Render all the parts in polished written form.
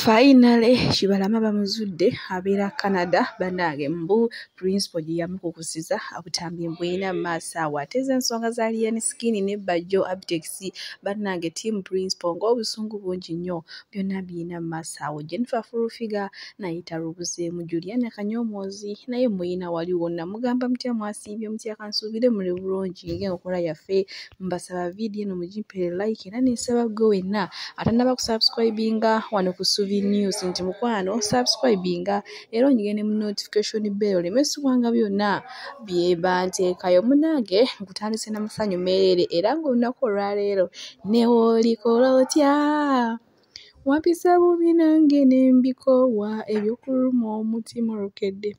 Finally, Kibalama bamuzudde abeera Canada bannange mbu principal gye yamukukusiza obutambi mbwina maaso awo ate ensonga za Lion Skin ne Bajjo Abtex bannange team principal ng'obusungu bungi nnyo byonna biyina maaso awo Jennifer Furufiga nayita Rubuzeemu Juliana Kanyomoozi naye muyina waliwo namugamba mutya mwasiibye mutya kansuubire muli bulungi ng'enkola yaffe mbasaba vidiyo eno mugimpere like era n'ensaba gwe wenna atannaba kusubscribinga wano ku Suvi News nti mukwano subscribinga era onyige ne mu notification bell oleme byonna byeba nteekayo munnange nkutandise n'amasanyu meerere era ng'olunaku olwaleero ne woolikola otya wampisa bubi nange ne mbikoowa ebyokuluma omutima olukedde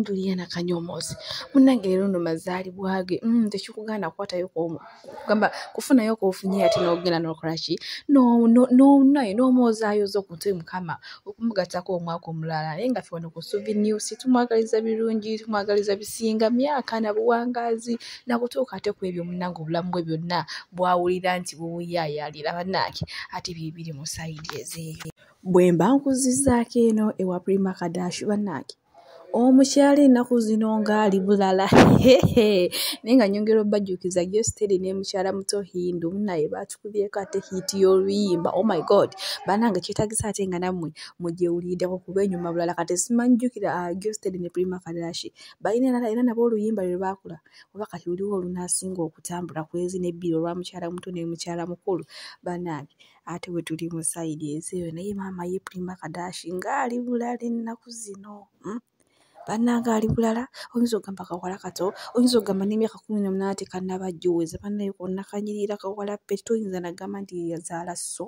Juliana Kanyomoozi munnange leero no mazaalibwa ge tekikugaana kukwatayo kugamba kufunayo kofunye ate n'ogenda n'okola ki naye n'omwozaayoza okutte mukama okumugattako omwaka omulala naye nga ffe wano ku Suvi News tumwagaliza birungi tumwagaliza bisinga myaka na buwangaazi nakutuuka ate ku ebyo munnange obulamu bwe byonna bwawulira nti bubuyaayaalira bannange ate bibiri mu sayidi ezeeri bwe mba nkuzizzaako eno ewa Prima Kadashi bannange omukyala ennaku zino ng'ali bulala naye nga nyongera obbajjukiza Gyosteri ne mukyala muto Hindu naye batukubyeko ate hiiti y'oluyimba oh my god bannange kyetagisa ate nga nammwe mugyewuliddeko kuba enyuma bulala kati simanyijjukira Gyosteri ne Prima Kadashi balina era nabo oluyimba lwe baakola oba kati luliwo olunaasinga okutambula kwezi n'ebbiri olwa mukyala muto ne mukyala mukulu bannange ate bwe tuli mu sayidi ezeeyo naye maama ye Prima Kadashi ng'ali bulala ennaku zino bannange ali bulala oyinza ogamba kawala kato oyinza ogamba n'emyaka 18 tekannabajjuweza bannaye konna kanyirira kawala pe toyinza nagamba nti yazaala so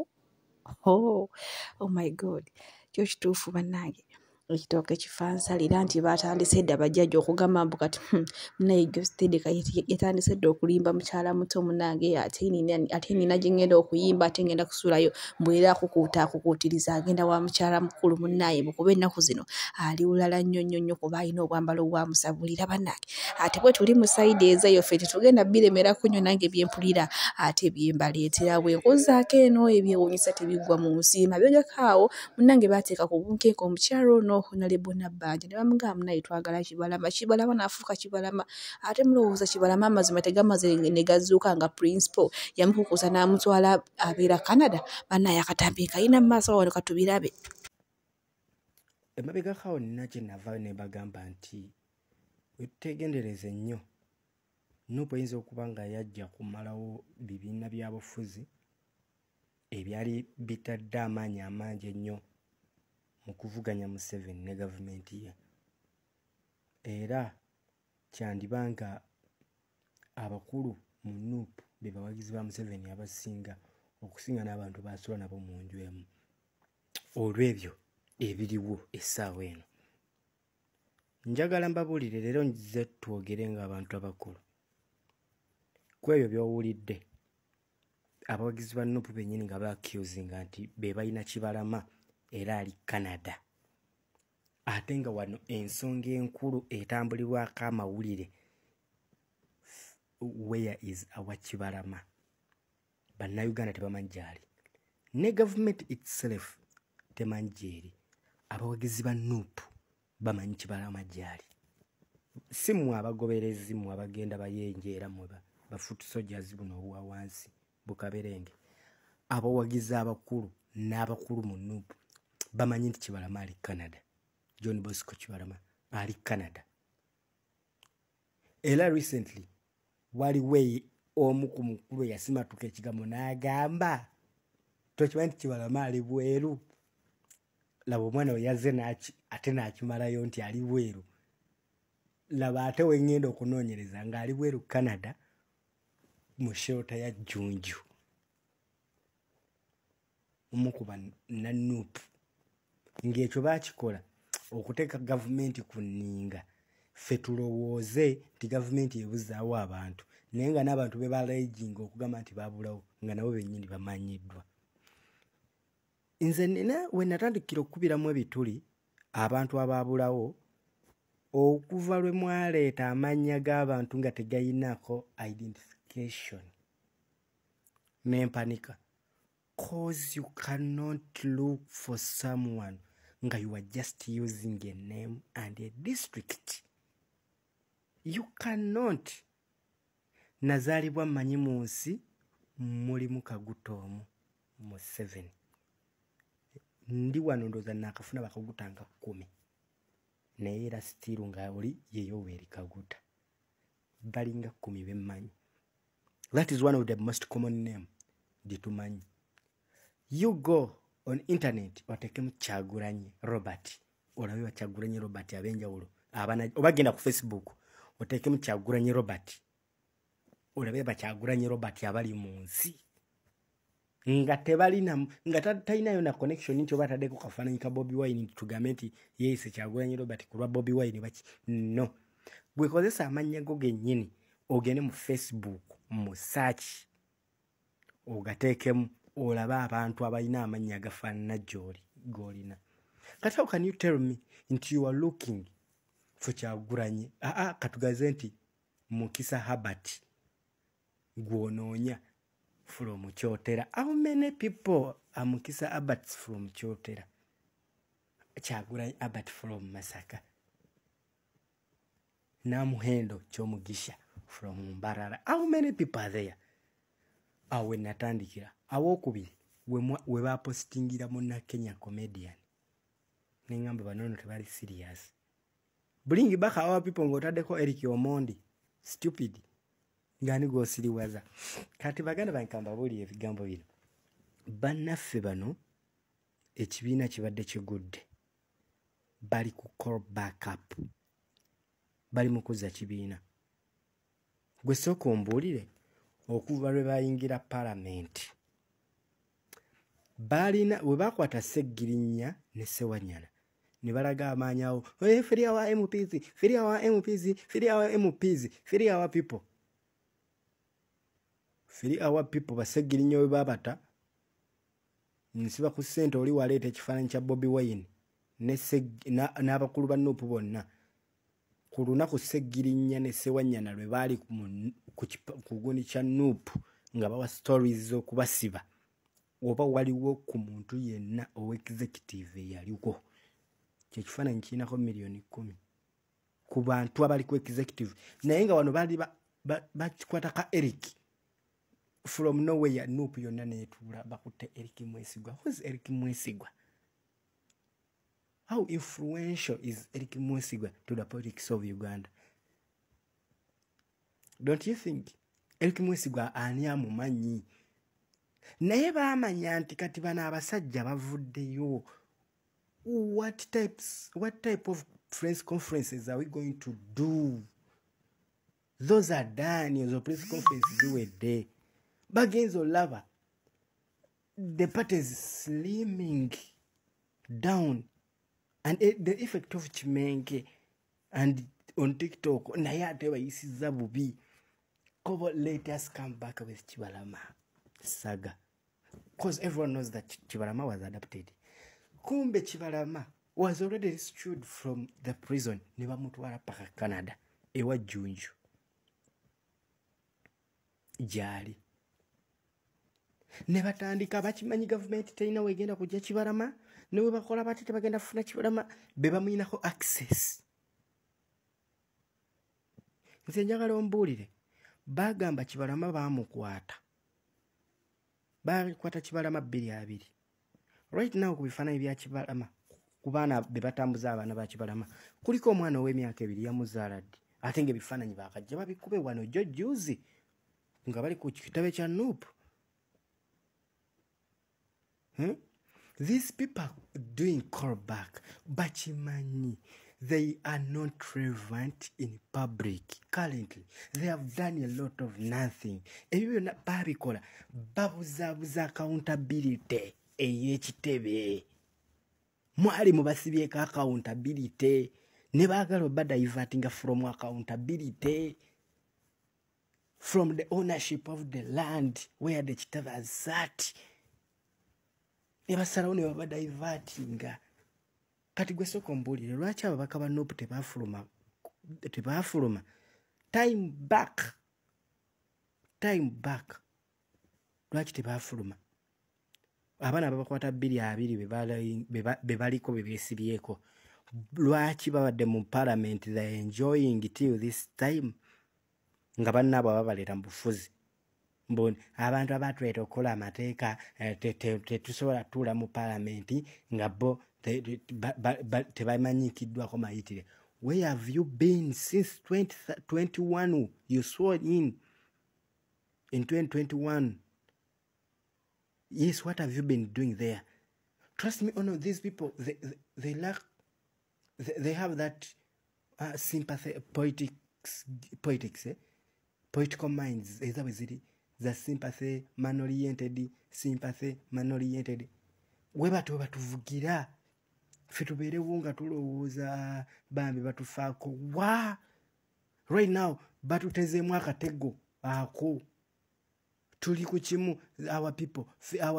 oh my god kyo kituufu bannange ekitooke kifansalira nti batandise edda bajjajja okugamba mbu kati naye Gyosteri yatandise edda okulimba mukyala muto munnange ate nina gye ngenda okuyimba ate ngenda kusuulayo mbwera akukuutiriza agenda wa mukyala mukulu munnaye mukuba ennaku zino ali bulala nnyo kuba alina obwambalo obwamusabulira bannange ate bwe tuli mu sayidi ezeeyo ffe tetugenda biremera kunnyo nange byempulira ate byembaleetera bwe nkuzaako eno ebyewuunyisa tebiggwa mu nsiima byogekaawo munnange baateeka ku bunkenke omukyala ono Honorable Nabbanja ne bamugamba naye twagala Kibalama n'afuuka Kibalama ate mulowooza Kibalama amazima tegamaze ne gazuuka nga principal yamukukuza n'amutwala abeera Canada bannaye akatambi kayina mu maaso wano katubirabe emabegakawo nina kye nava ne bagamba nti wetutegendereze nnyo Nuupu oyinza okuba nga yajja kumalawo bibiina byabufuzi ebyali bitadde amaanyi amangi ennyo mu kuvuganya Museveni ne gavumenti ye era kyandibanga abakulu mu Nuupu be bawagizi ba Museveni abasinga okusinga n'abantu basula nabo mu nju emu olw'ebyo ebiriwo essaawa eno njagala mbabuulire leero nzize twogere ng'abantu abakulu ku ebyo by'owulidde abawagizi ba Nuupu bennyini nga baakiuzinga nti be balina Kibalama era ali Canada ate nga wano ensonga enkulu etambulirwako amawulire where is our Kibalama bannayuganda tebamanyi gyali ne government itself temanyi gyeri abawagizi ba Nuupu bamanyi Kibalama gyali si mmwe abagoberezi mmwe abagenda bayenjeera mmwe bafutu sojazi buno obuwa wansi bukaberenge abawagizi abakulu n'abakulu mu Nuupu bamanyi nti Kibalama ali Canada Johnbosco Kibalama ali Canada era recently waliwo omu ku mukulu yasimatuka ekigambo n'agamba tokimanyi nti Kibalama ali bweru laba omwana we yazze ate n'akimalayo nti ali bweru laba ate we ngenda okunoonyereza ng'ali bweru Canada mu shelter ya Jjunju omukuba na Nuupu ng'ekyo baakikola okuteeka gavumenti ku nninga ffe tulowooze nti gavumenti ebuzaawo abantu naye nga n'abantu be balayijinga okugamba nti baabulawo nga nabo bennyini bamanyiddwa nze nina we natandikira okukubiramu ebituli abantu abaabulawo okuva lwe mwaleeta amannya g'abantu nga tegayinako identification n'empanika because you cannot look for someone nga you are just using a name and a district. You cannot. Nazalibwa mmanyi mu nsi mulimu kaguta omu mu 7. Ndi wano ndooza nakafuna bakagutanga 10. Naye era still nga oli yeyo weeri kaguta. Balinga 10 bemmanyi. That is one of the most common name ditumanyi. You go on internet otekemu Kyagulanyi Robert. Olabe wa Kyagulanyi Robert abenjawulo. Obagenda ku Facebook otekemu Kyagulanyi Robert. Olabe ba Kyagulanyi Robert abali mu nsi. Nga tebalina nga talinayo na connection nti obatadeko kafaananyi ka Bobi Wine tugambe nti yes Kyagulanyi Robert kulwa Bobi Wine baki. No. Bwekozesa amannya go gennyini ogende mu Facebook mu search ogateekemu olaba abantu abalina amannya agafaanana gy'oli g'olina. Kati how can you tell me nti you are looking for Kyagulanyi? Katugaze nti Mukisa Herbert gw'onoonya from Kyotera. How many people are Mukisa Herbert from Kyotera? Kyagulanyi Herbert from Masaka. Namuhendo Kyomugisha from Mbarara. How many people are there? Awe natandikira. Awokubiri we bapostingira muna Kenya comedian. Nengamba banono tebali serious. Bring back our people ngotadeko Eric Omondi. Stupid. Ngani go siriwaza. Kati baganda bankamba boli ebigambo bino. Bannaffe bano ekibiina kibadde kigudde. Bali ku call back up. Bali mukuza kibiina. Gwe sooka ombuulire okuva lwe bayingira parliament. Balina we bakwata Ssegirinnya ne Ssewanyana ne balaga amaanyi awo. Free our MPs, free our MPs, free our MPs, free our people. Free our people ba Ssegirinnya we babata. Nsiba ku ssente oli waleeta ekifaananyi kya Bobi Wine n'abakulu ba Nuupu bonna. Ku lunaku Ssegirinnya ne Ssewanyana lwe baali ku gundi kya Nuupu nga bawa stories z'okubasiba. Oba waliwo ku muntu yenna owe-executive eyaliko. Kye kifaananyi kirinako million 10 ku bantu abali ku executive. Naye nga wano baali bakikwataka Eric from nowhere. Nuupu yonna neetuula bakutte Eric Mwesigwa. Who is Eric Mwesigwa? How influential is Eric Mwesigwa to the politics of Uganda? Don't you think Eric Mwesigwa ani amumanyi? Naye baamanya nti kati bano abasajja bavuddeyo. What type of press conferences are we going to do? Those are done. Those press conferences ziwedde. Bagenzi olaba the party is slimming down. And the effect of Chimenge and on TikTok, naye ate bayisiza bubi. Kobo, let us come back with Kibalama saga. Because everyone knows that Kibalama was adopted. Kumbe Kibalama was already rescued from the prison. Ne bamutwala paka Canada. Ewa Junju. Gyali. Ne batandika bakimanyi government terina wegenda kujja Kibalama. Newe bakola bati tebagenda kufuna Kibalama be bamuyinako access. Nze njagala ombuulire bagamba Kibalama baamukwata. Bakwata Kibalama 2-2. Right now ku bifaananyi bya Kibalama ku baana be batambuza abaana ba Kibalama kuliko omwana ow'emyaka 2 yamuzaala ddi. Ate ng'ebifaananyi baakajja babikube wano jjojjuzi nga bali ku kitabe kya Nuupu. These people doing callback, Bachimani, they are not relevant in public. Currently, they have done a lot of nothing. Even Babikola, babuza accountability, eyekitebe. Mwali mubasibyeko accountability. Nebagala badiverting from accountability. From the ownership of the land where the kitebe has sat. Nebasalawo ne babadivertinga. Kati gwe sooka ombuulire lwaki ababaka ba Nuupu tebaafuluma. Time back. Lwaki tebaafuluma? abaana babakwata 2 be baliko be beesibyeko lwaki babadde mu parliament they enjoying till this time nga bannaabo babaleeta mu bufuzi mboni abantu abatweta okukola amateeka tetusobola tuula mu parliament nga bo tebamanyikiddwako mayitire. Where have you been since 2021? You sworn in 2021. Yes, what have you been doing there? Trust me, these people, they lack, they have that sympathy, political minds. The sympathy, man-oriented, Weba tuvugira. Fituberewo nga tulowooza bambi batufaako wa right now batutezeemu akatego ako tuli ku kimu our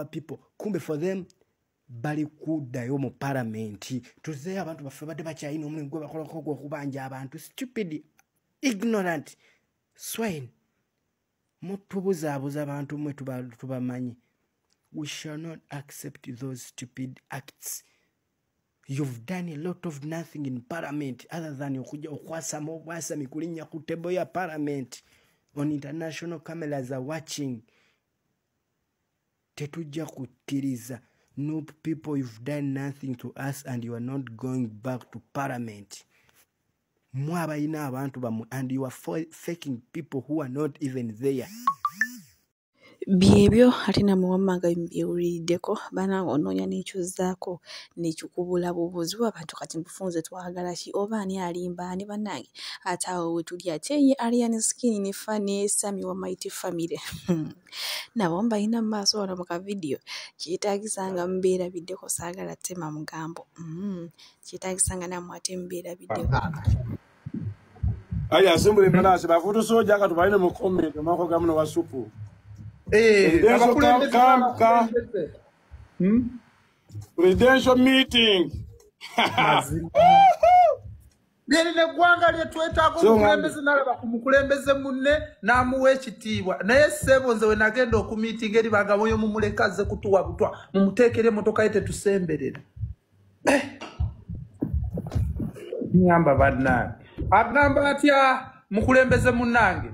people kumbe for them bali kuddayo mu parliament tuze abantu baffe badde bakyayina omulimu gwe bakolako gw'okubanja abantu stupid ignorant swine mutubuzaabuza abantu mwe tubamanyi. We shall not accept those stupid acts. You've done a lot of nothing in parliament other than okwasami kulinnya ku table ya parliament on international cameras are watching. Tetujja kukkiriza. No people, you've done nothing to us and you are not going back to parliament. Mwabayina abantu bamu and you are faking people who are not even there. Byebyo ate na muwamanga mbyewuliddeko banange onoonya n'ekyozzaako n'ekikubula bubuzi bw'abantu kati mbufunze twagala ki oba ani alimba ani bannange ate awo we tuli ate ye Arian Skin ne Fanny Sami wa Mighty Family nabo mbayina mu maaso wano mu kavidiyo kyetaagisanga mbeerabiddeko saagala tema mugambo kyetaagisanga nammwe ate mbeerabiddeko aya simbule mnasi bafutu soja akatubaine mu comment mako gamuno wa supu presidential meeting. Nene gwanga lye twetaaga omukulembeze nalaba ku mukulembeze munne n'amuwa ekitiibwa naye ssebo nze we nagenda okumiitinga eri bagamoyo mumulekaze kutuwa butwa mumuteekere emotoka ye tetusemberera nyamba bannange agamba atya mukulembeze munnange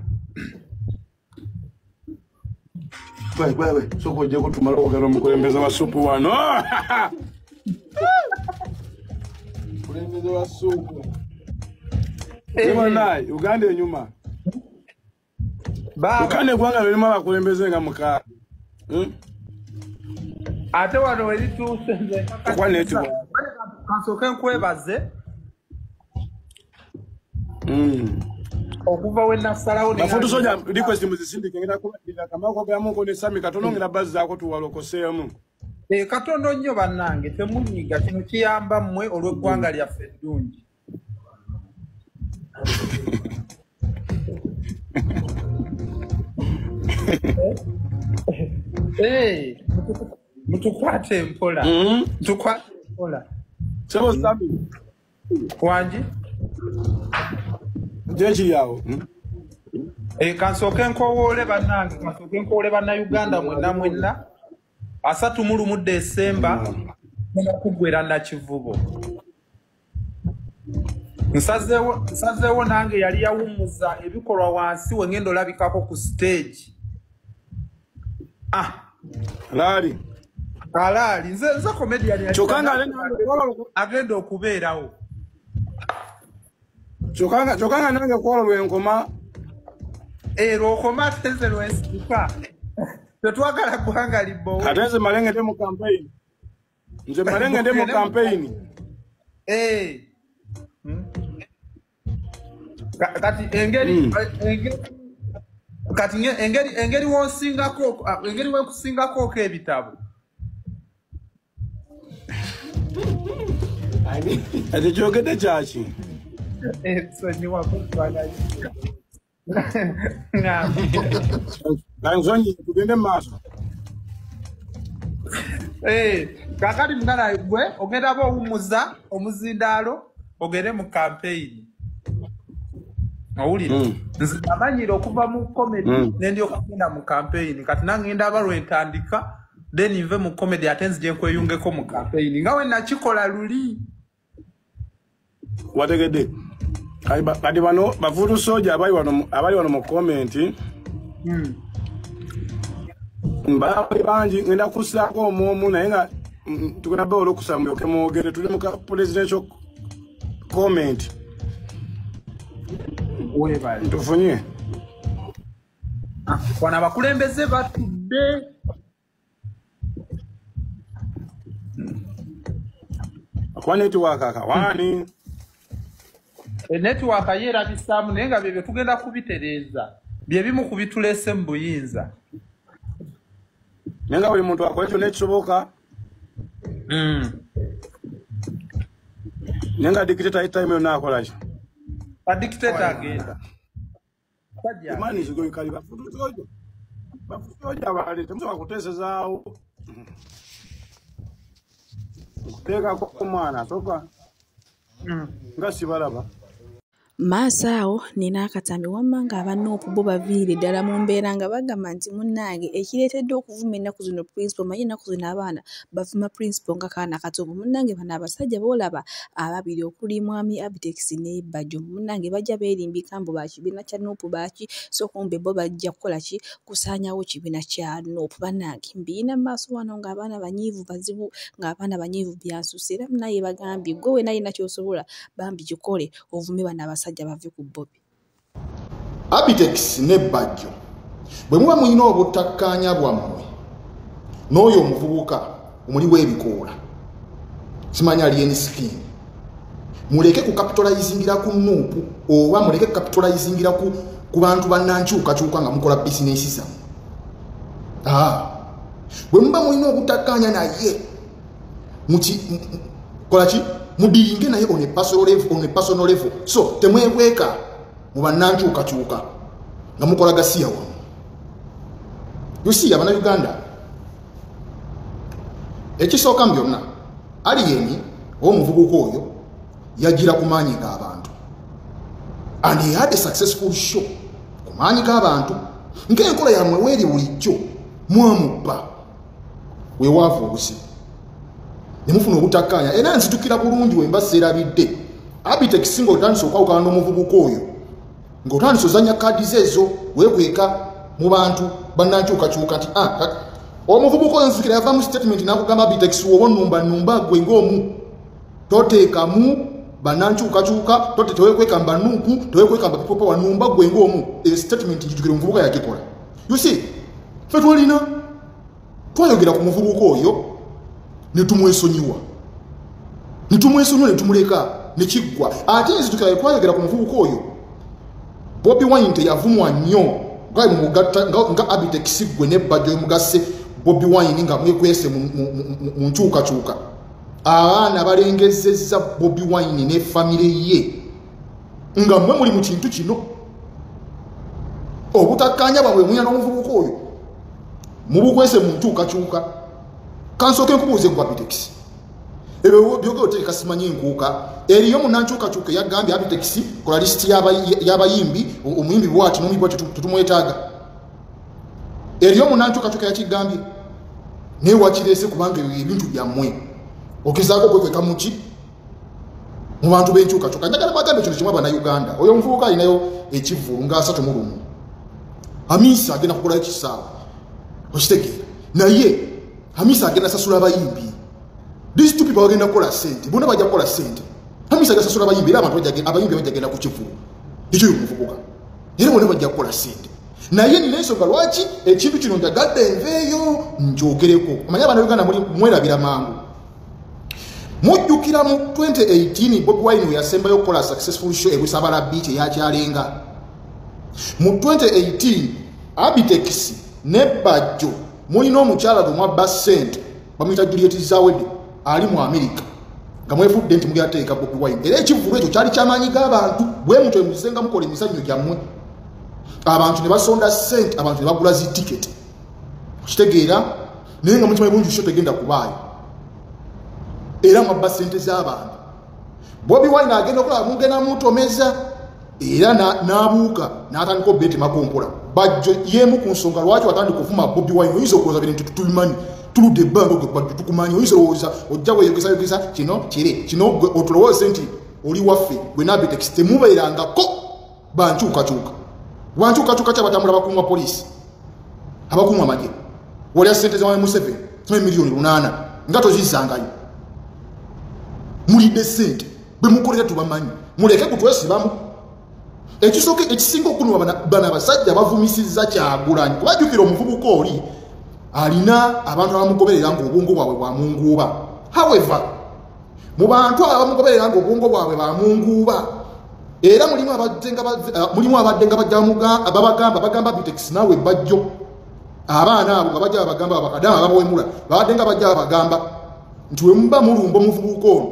Wewe soko je kutumala ogero mukulembeza wa supu wano. Mukulembeza wa supu. Ema nayi Uganda enyuma. Baba ukane gwanga lwe mama kulembeze nga muka. Ate wano weli tusenze. Kwa netu. Kansoke nkwebaze. Okuva we nasalawo ne bafutu soja request muzisindike ngenda kubadira kamako gamungo ne Sami katono ngina bazzi zako tuwalokoseemu katondo nnyo bannange temunyiga kino kiyamba mmwe olw'eggwanga lyaffe eddungi mutukwate mpola mutukwate mpola sebo Sami wanji jeji yao kansoke nkowoole bannange kansoke nkowoole bannayuganda mwenna 31 Desemba kuggwera Nakivubo nsazeewo nange yali yawummuza ebikolwa wansi we ngenda olabikako ku stage alaali nze comedian agenda okubeerawo Chokanga nange kwolo lwenkoma lwokoma tenze lwensika tetwagala gwanga libbo katenze malenge mu campaign nze malenge mu campaign kati engeri wonsingako engeri wekusingako ko ebitabo ati jogede chachi sonyiwa kutwala Nanzonyi kugende maso kakati mngana gwe ogenda bo umuza omuzindaalo ogende mu campaign awulira nze amanyira okuva mu comedy nendi okugenda mu campaign kati nange ndaba lwentandika then nve mu comedy ate nzije nkweyungeko mu campaign nga we nakikola luli wategedde kati bano bavudu soja abali wano mu comment bangi ngenda kusaako omwomu naye nga tugenda baola okusambuyoke mwogere tuli mu presidential comment tufunye wano abakulembeze batudde akuba network akawani network yeerabisaamu naye nga byebyo tugenda kubitereeza bye bimu ku bituleese mu buyinza naye nga buli muntu akola ekyo nekisoboka naye nga dictator time yonna akolaki adictator agenda imani zigoikali bafusoja bali temusobola kuteesezaawo okuteekako omwana soka nga sibalaba maaso awo nina akatambi wamma ng'abanoopu bo baviire ddala mu mbeera nga bagamba nti munnange ekireetedde okuvuma ennaku zino principal manyi ennaku zino abaana bavuma principal nga kaana katobo munnange bano abasajja boolaba ababiri okuli mwami Abitex ne Bajjo munnange bajja beerimbika mbu bakibiina kya noopu baaki so kumbe bo bajja kukola ki kusaanyawo kibiina kya noopu bannange mbiina mu maaso wano ng'abaana banyiivu bazibu ng'abaana banyiivu byansusse era munaye bagambye gwe we naye nakyosobola bambi kikole ovume bano abasajja bave ku Bobi. Abitex ne Bajjo bwe muba mulina obutakkaanya bwammwe n'oyo omuvubuka omuli w'ebikoola simanya alien skin muleke ku capitalizingira ku noopu oba muleke ku capitalizingira ku bantu bannankyukakyuka nga mukola bizinesi zammwe bwe muba mulina obutakkaanya naye kolaki mudiringe naye on a personal level so temwebweka mu bannankyukakyuka nga mukola gasiya wamu yusi abana Uganda ekisooka mu byonna aliyeni omuvubuka oyo yagira ku maanyi g'abantu and he had a successful show ku maanyi g'abantu ng'enkola yammwe weeri bulijjo mwamubba weewaavu obusibu nemufuna obutakkaanya era nzitukira bulungi wemba seerabidde Abitex ng'otandise okwawukana n'omuvubuka oyo ng'otandise ozannya kaadi zeezo weekweka mu bantu bannankyukakyuka nti omuvubuka oyo nzikira yava mu statement n'akugamba Abitex woba onnumba gwe ng'omu toteekamu bannankyukakyuka teweekweka mbanuupu teweekweka mbapipopa wanumba gwe ng'omu statement njitukire omuvubuka yakikola you see fe twayogera ku muvubuka oyo netumwesonyiwa netumuleka nekiggwa ate nzitukira twayogera ku muvubuka oyo Bobi Wine teyavumwa nnyo nga Abitex gwe ne Bajjo mugasse Bobi Wine nga mwekwese mu nkyukakyuka abaana balengezezza Bobi Wine ne famire ye nga mmwe muli mu kintu kino obutakkaanya bwabwe munya n'omuvubuka oyo mubukwese mu nkyukakyuka kansooke nkubuuze ku Abitex ebyo byogera oteeka simanyi enkuuka eriyo munnankyukakyuka yagambye Abitex kola lisiti y'abayimbi omuyimbi bwati n'omuyimbi bwati tutumwetaaga eriyo munnankyukakyuka yakigambye naye wakireese kubanga ebyo ebintu byammwe ogezaako okwekweka muki mu bantu b'enkyukakyuka njagala bagambe kino kimu Abannayuganda oyo omuvubuka alinayo ekivvulu nga 31 Hamisa agenda kukolayo kisaawa okitegeera naye Hamisa agenda sasula abayimbi these two people bagenda kukola sente bonna bajja kukola sente Hamisa agenda sasula abayimbi era abantu abayimbi bajagenda ku kivvulu ekyo omuvubuka era bonna bajja kukola sente naye nina ensonga lwaki ekintu kino njagadde nveeyo njogereko omanyi Abannayuganda mwerabira mangu mujjukira mu 2018 Bobi Wine we yasembayo okukola successful show ebusabala beach eyakyalenga mu 2018 Abitex ne Bajjo mulina omukyala gwe mwabba ssente bamuyita Juliet Zawedi ali mu America nga mwefudde nti mugateeka Bobi Wine era ekivulu ekyo kyali kyamaanyi g'abantu bwe mutwe musenga mukola emizannyo gyammwe abantu ne basonda ssente abantu ne bagula zitiketi kitegeera naye nga mukimanyi bulungi show tegenda kubaayo era mwabba ssente z'abantu Bobi Wine agenda okulaba mugenda mutomeza era n'abuuka n'atandika obbeti makompola Bajjo yemu ku nsonga lwaki watandika okuvuma Bobi Wine oyinza okulooza bino nti tubimanyi tulude bango gwe tukumanya oyinza ojja weyogesa kino kiri kino otulowooze nti oli waffe gwe Nabitex temubeerangako bankyukakyuka wankyukakyuka kyabatambula bakumwa polisi abakumwa amagye wali sente za Museveni milioni 8 nga tozizangayo mulide sente bwe mukolera tubamanyi muleke kutwesibamu ekisinga okunwa bana basajja bavumisizza Kyagulanyi kubajjukira omuvubuka oli alina abantu abamugoberera ng'obwongo bwabwe bwa munguuba. However, mu bantu abamugoberera ng'obwongo bwabwe bwa munguuba era mulimu abadde nga bagamba Bitex naawe bajjo abaana abo nga bajja bagamba bakadama babawemula babadde nga bajja bagamba nti we muba mulumba omuvubuka ono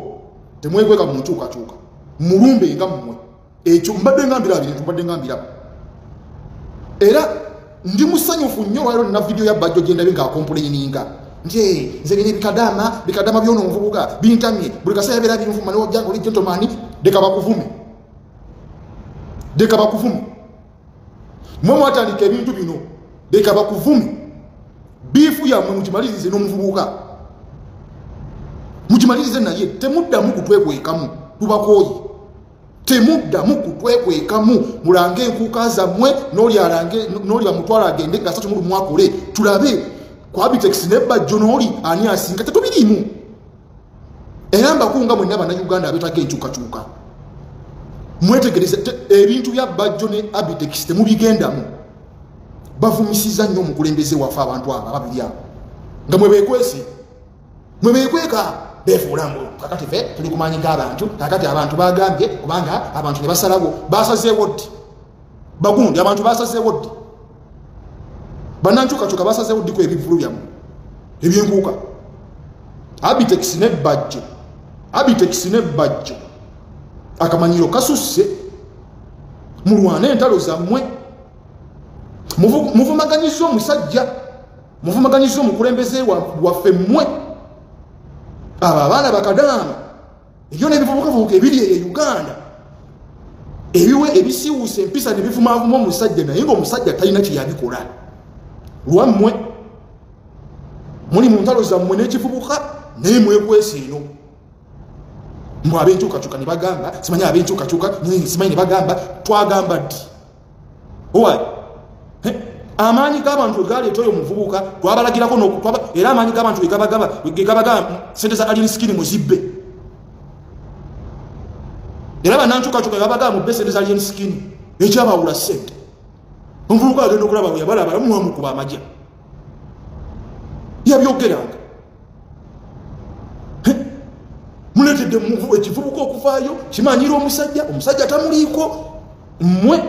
temwekweka mu nkyukakyuka mulumbe nga mmwe ekyo mbadde ngambira abiri mbadde ngambira era ndi musanyufu nnyo lwaliro na video ya Bajjo gye ndabye ng'akomplaininga nti nze bine bikadama by'ono omuvubuka bintamye buli kaseera beera binvuma ne wajjanga oli gentleman deka bakuvume mwe mwatandika ebintu bino deka bakuvume biifu yammwe mukimalirize n'omuvubuka mukimalirize naye temuddamu kutwekwekamu tubakooye temuddamu kutwekwekamu mulange enkuuka zammwe n'oli bamutwala agende nga 3 mwakole tulabe kwa Bitex ne Bajjo n'oli ani asinga tetubirimu era mbakunga mwenna bannayuganda abetaaga enkyukakyuka mwetegereze ebintu bya Bajjo ne Bitex temubigendamu bavumisiza nnyo omukulembeze waffe abantu abo ababiri abo nga mwebekweka befuulamu kakati fe tuli kumanyika abantu kakati abantu bagambye kubanga abantu ne basalawo basazeewo ddi bagundi abantu basazeewo ddi bannankyukakyuka basazeewo ddi ku ebivulu byammwe ebyenkuuka Bitex ne Bajjo akamanyiro kasusse mulwane entalo zammwe muvumaganyiza omusajja muvumaganyiza omukulembeze waffe mmwe abo abaana bakadaama ebyo n'ebivubukavubuka ebiri e Uganda ebiwe ebisiwusa empisa ne bivumaavuma omusajja naye ng'omusajja talina kyeyabikola lwammwe muli mu ntalo zammwe n'ekivubuka naye mwekwesa eno mwe ab'enkyukakyuka ne bagamba simanyi ab'enkyukakyuka simanyi ne bagamba twagamba ddi owaye amaanyi g'abantu egaleeta oyo omuvubuka twabalagirako era amaanyi g'abantu gegabagamba sente za alien skin muzibbe era bannankyukakyuka babagamba mubbe sente za alien skin ekyabawula sente omuvubuka agenda okulaba bwe yabalaba muwamukuba amagya yabyogeranga muleetedde ekivubuka okuvaayo kimanyira omusajja tamuliiko mmwe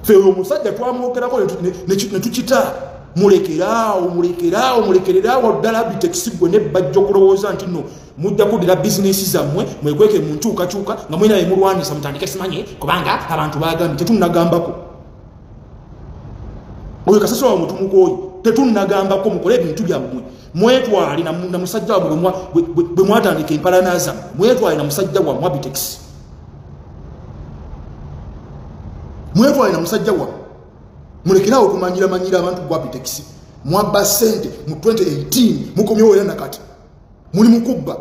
fe omusajja twamwogerako ne tukita mulekeraawo ddala Bitex gwe ne Bajjo kulowooza nti nno mujja kuddira bizinesi zammwe mwekweke mu nkyukakyuka nga mwina emulwanisa mutandike simanye kubanga abantu bagambye tetunnagambako oyo kasasiro wa mutumukooyo tetunnagambako mukole ebintu byammwe mwetwale na musajja wabwe bwe mwatandika empalana zammwe mwetwale na musajja wammwe Bitex mwetwale na musajja wa mulekerawo okumanyira abantu gwa Bitex mwabba sente mu 2018 mukomyewo era nakati muli mukubba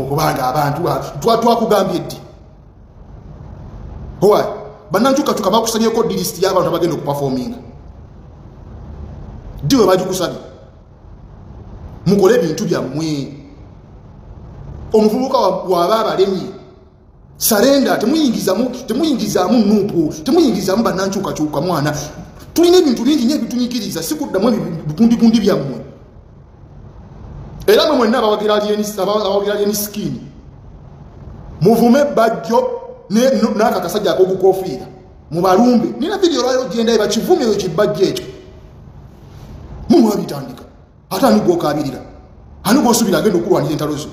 kubanga abantu twakugambye ddi owaye bannankyukakyuka bakusabyeko list y'abantu abagenda okupafominga ddi we bagikusabye mukole ebintu byammwe omuvubuka waba abalemye sarenda temuyingizaamu nuupu temuyingizaamu bannankyukakyuka mwana tulina ebintu bingi nyo ebitunyikiriza sikuddamu ebibundigundi byammwe era mwe mwenna abawagira alieni skini muvume Bajjo n'aka kasajja ak'okukofiira mubalumbe nina vidiyo lwaliro gyendayo bakivumye eyo kibajjo ekyo mumwabitandika ate ani gw'okaabirira ani gw'osuubira agenda okulwanira entalo zo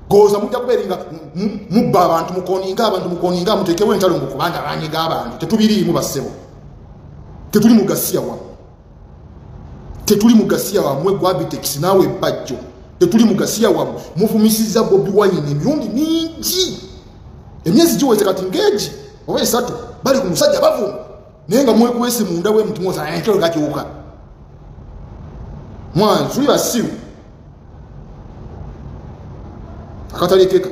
goza mujja kuberinga mubba abantu mukoninga mutekewo entalo kubanga banyiga abantu tetubiriimu bassebo tetuli mugasiya wamwe gwa Bitex naawe Bajjo tetuli mugasiya wamwe muvumisiza Bobi Wine emirundi mingi emyezi giweze kati ngeegi oba 3 bali ku musajja bavuma naye nga mwekwese munda we mutima osa entalo gakiwuka mwana tuli basiru akatalekeka